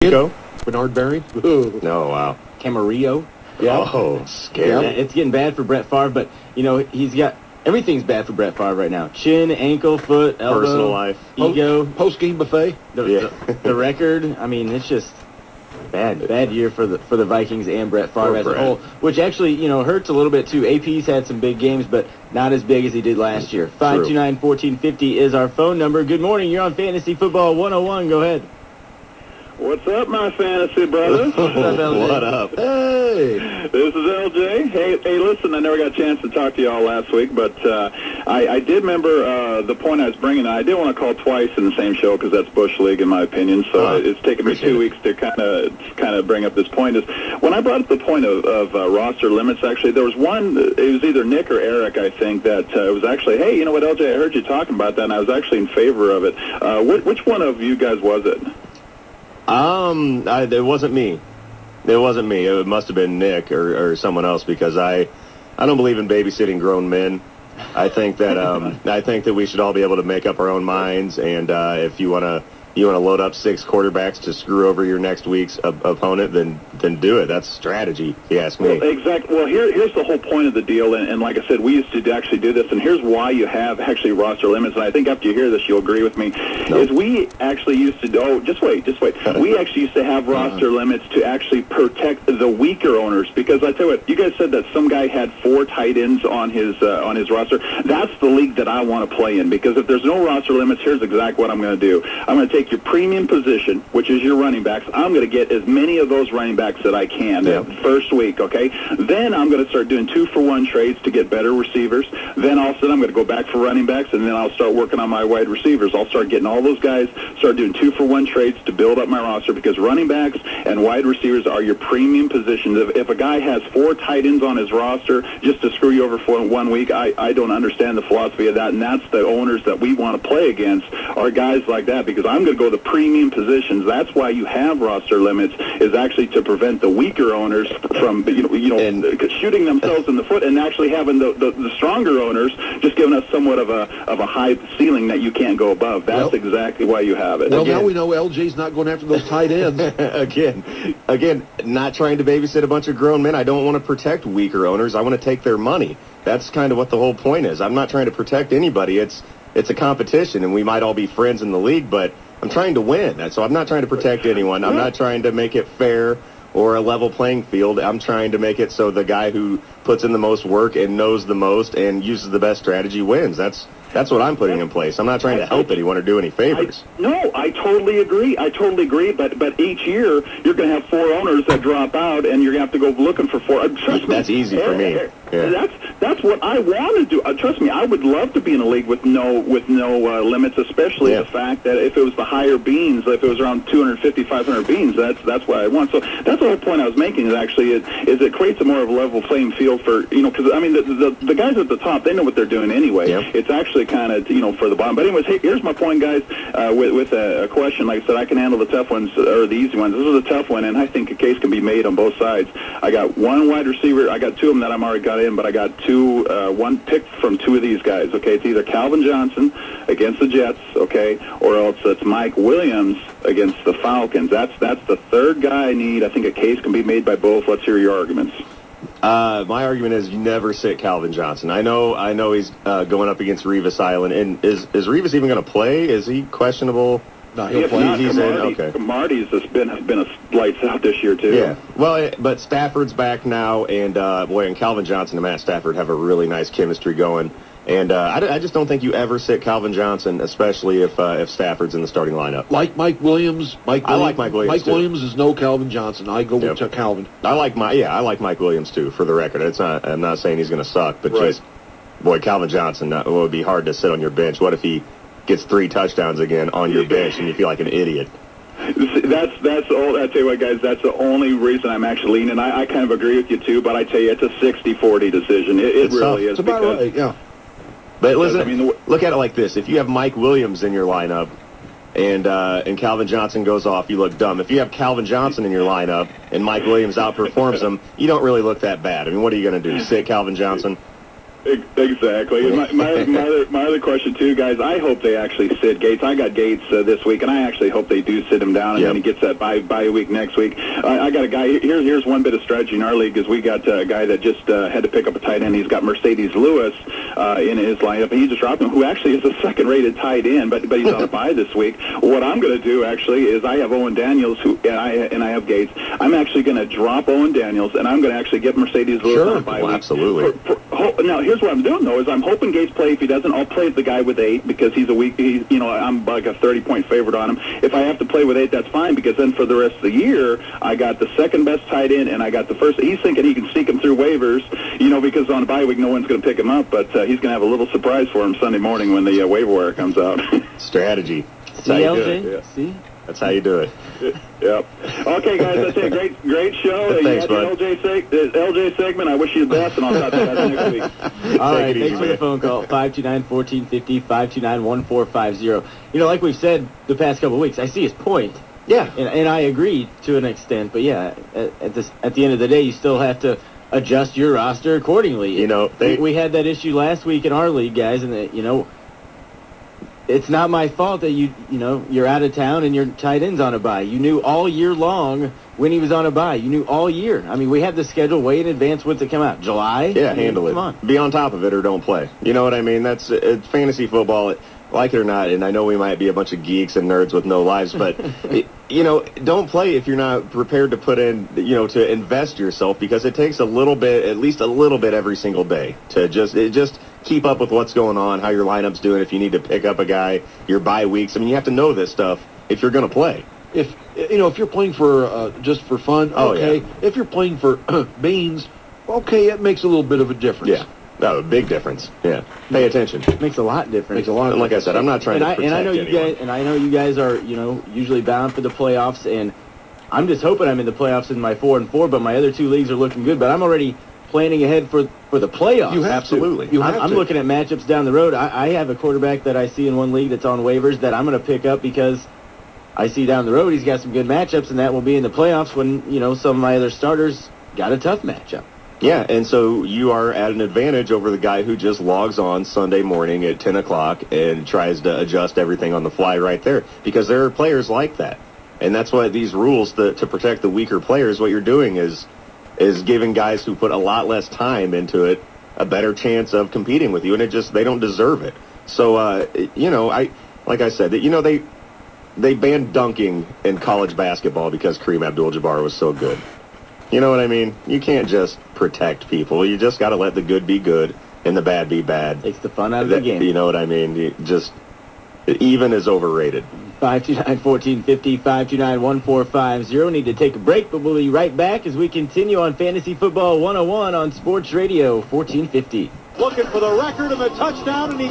Pedigo? Bernard Berry. No, wow. Camarillo. Yeah. Oh, scary. Yeah, it's getting bad for Brett Favre, but, he's got... Everything's bad for Brett Favre right now. Chin, ankle, foot, elbow. Personal life. Ego. Post-game buffet. The record. I mean, it's just... Bad year for the Vikings and Brett Favre as a whole, which actually, hurts a little bit too. AP's had some big games, but not as big as he did last year. 529-1450 is our phone number. Good morning. You're on Fantasy Football 101. Go ahead. What's up, my fantasy brothers? What's up, LJ? What up? Hey. This is LJ. Hey, listen, I never got a chance to talk to y'all last week, but I did remember the point I was bringing. I didn't want to call twice in the same show because that's Bush League, in my opinion, so it's taken me 2 weeks to kind of bring up this point. Is when I brought up the point of roster limits, actually, there was one, it was either Nick or Eric, I think, that was actually, hey, you know what, LJ, I heard you talking about that, and I was actually in favor of it. Which one of you guys was it? It wasn't me. It wasn't me. It must have been Nick or someone else, because I don't believe in babysitting grown men. I think that we should all be able to make up our own minds, and if you want to load up 6 quarterbacks to screw over your next week's opponent, then do it. That's strategy, if you ask me. Well, exactly. Well, here's the whole point of the deal, and like I said, we used to actually do this, and here's why you have actually roster limits, and I think after you hear this, you'll agree with me, is we actually used to, just wait. We actually used to have roster limits to actually protect the weaker owners, because I tell you what, you guys said that some guy had 4 tight ends on his roster. That's the league that I want to play in, because if there's no roster limits, here's exactly what I'm going to do. I'm going to take your premium position, which is your running backs. I'm going to get as many of those running backs that I can first week, okay? Then I'm going to start doing 2-for-1 trades to get better receivers. Then all of a sudden I'm going to go back for running backs, and then I'll start working on my wide receivers. I'll start getting all those guys, start doing 2-for-1 trades to build up my roster, because running backs and wide receivers are your premium positions. If a guy has 4 tight ends on his roster just to screw you over for 1 week, I don't understand the philosophy of that, and that's the owners that we want to play against, are guys like that, because I'm going to go the premium positions. That's why you have roster limits, is actually to prevent the weaker owners from shooting themselves in the foot, and actually having the stronger owners just giving us somewhat of a high ceiling that you can't go above. That's exactly why you have it. Well, now we know LJ's not going after those tight ends. Again, not trying to babysit a bunch of grown men. I don't want to protect weaker owners. I want to take their money. That's kind of what the whole point is. I'm not trying to protect anybody. It's a competition, and we might all be friends in the league, but I'm trying to win. So I'm not trying to protect anyone. I'm not trying to make it fair or a level playing field. I'm trying to make it so the guy who puts in the most work and knows the most and uses the best strategy wins. That's what I'm putting in place. I'm not trying to help anyone or do any favors. I totally agree. But each year you're going to have 4 owners that drop out, and you're going to have to go looking for 4. Trust me. That's easy for me. Yeah. That's what I want to do. Trust me, I would love to be in a league with no limits, especially the fact that if it was the higher beans, if it was around 250, 500 beans, that's what I want. So that's the whole point I was making. Is actually it creates a more of a level playing field for because I mean the guys at the top, they know what they're doing anyway. Yep. It's actually kind of for the bottom. But anyways, hey, here's my point, guys. With a question, like I said, I can handle the tough ones or the easy ones. This is a tough one, and I think a case can be made on both sides. I got 1 wide receiver. I got 2 of them that I'm already got in, but I got 1 pick from 2 of these guys. Okay, it's either Calvin Johnson against the Jets, okay, or else it's Mike Williams against the Falcons. That's the third guy I need. I think a case can be made by both. Let's hear your arguments. My argument is you never sit Calvin Johnson. I know he's going up against Revis Island, and is Revis even going to play? Is he questionable? No, he'll play. He's in. Okay. Marty's has been a lights out this year too. Yeah. Well, but Stafford's back now, and and Calvin Johnson and Matt Stafford have a really nice chemistry going. And I just don't think you ever sit Calvin Johnson, especially if Stafford's in the starting lineup. Like Mike Williams. I like Mike Williams. Mike Williams is no Calvin Johnson. I go with Calvin. I like Mike Williams too. For the record, I'm not saying he's going to suck, but just Calvin Johnson. It would be hard to sit on your bench. What if he gets 3 touchdowns again on your bench and you feel like an idiot? That's all. I tell you what, guys, that's the only reason I'm actually leaning. I kind of agree with you too, but I tell you, it's a 60-40 decision. It really is. It's about right. Yeah. But listen, look at it like this: if you have Mike Williams in your lineup, and Calvin Johnson goes off, you look dumb. If you have Calvin Johnson in your lineup and Mike Williams outperforms him, you don't really look that bad. I mean, what are you going to do? Sit Calvin Johnson? Exactly. My other question, too, guys, I hope they actually sit Gates. I got Gates this week, and I actually hope they do sit him down, and then he gets that bye week next week. I got a guy, here's one bit of strategy in our league, is we got a guy that just had to pick up a tight end. He's got Mercedes Lewis in his lineup, and he just dropped him, who actually is a second-rated tight end, but he's on a bye this week. What I'm going to do, actually, is I have Owen Daniels, and I have Gates. I'm actually going to drop Owen Daniels, and I'm going to actually get Mercedes Lewis on a bye week. Absolutely. Now, here's what I'm doing, though, is I'm hoping Gates play. If he doesn't, I'll play the guy with 8 because he's a weak. I'm like a 30-point favorite on him. If I have to play with 8, that's fine, because then for the rest of the year, I got the second best tight end, and I got the first. He's thinking he can sneak him through waivers, because on a bye week, no one's going to pick him up, but he's going to have a little surprise for him Sunday morning when the waiver wire comes out. Strategy. That's See, how you LJ? do it. See? That's how you do it. Yep. Okay, guys, that's it. Great show. Thanks, you had the LJ segment. I wish you the best, and I'll talk to you guys next week. All right, it thanks easy, for the man. phone call. 529-1450, 529-1450. Like we've said the past couple of weeks, I see his point. Yeah. And I agree to an extent, but yeah, at the end of the day, you still have to adjust your roster accordingly. We had that issue last week in our league, guys, and it's not my fault that you're out of town and your tight end's on a bye. You knew all year long when he was on a bye. You knew all year. I mean, we had the schedule way in advance what's it come out. July? Yeah, handle it. Come on. Be on top of it or don't play. You know what I mean? That's fantasy football. Like it or not, and I know we might be a bunch of geeks and nerds with no lives, but, don't play if you're not prepared to put in, to invest yourself, because it takes a little bit, at least a little bit every single day to just keep up with what's going on, how your lineup's doing, if you need to pick up a guy, your bye weeks. I mean, you have to know this stuff if you're going to play. If you're playing for just for fun, okay. Yeah. If you're playing for beans, okay, it makes a little bit of a difference. Yeah. No, a big difference. Yeah. Pay attention. Makes a lot difference. Makes a lot. And like I said, I'm not trying to protect and I know you anyone. guys are, usually bound for the playoffs, and I'm just hoping I'm in the playoffs in my 4-4, but my other two leagues are looking good, but I'm already planning ahead for the playoffs. You have Absolutely. to. I'm looking at matchups down the road. I have a quarterback that I see in one league that's on waivers that I'm going to pick up because I see down the road he's got some good matchups, and that will be in the playoffs when, some of my other starters got a tough matchup. Yeah, and so you are at an advantage over the guy who just logs on Sunday morning at 10 o'clock and tries to adjust everything on the fly right there, because there are players like that. And that's why these rules, to protect the weaker players, what you're doing is giving guys who put a lot less time into it a better chance of competing with you, and they don't deserve it. So, like I said, they banned dunking in college basketball because Kareem Abdul-Jabbar was so good. You know what I mean? You can't just protect people. You just got to let the good be good and the bad be bad. Takes the fun out of the game. You know what I mean? Even is overrated. 529-1450, 529-1450. Need to take a break, but we'll be right back as we continue on Fantasy Football 101 on Sports Radio 1450. Looking for the record and the touchdown, and he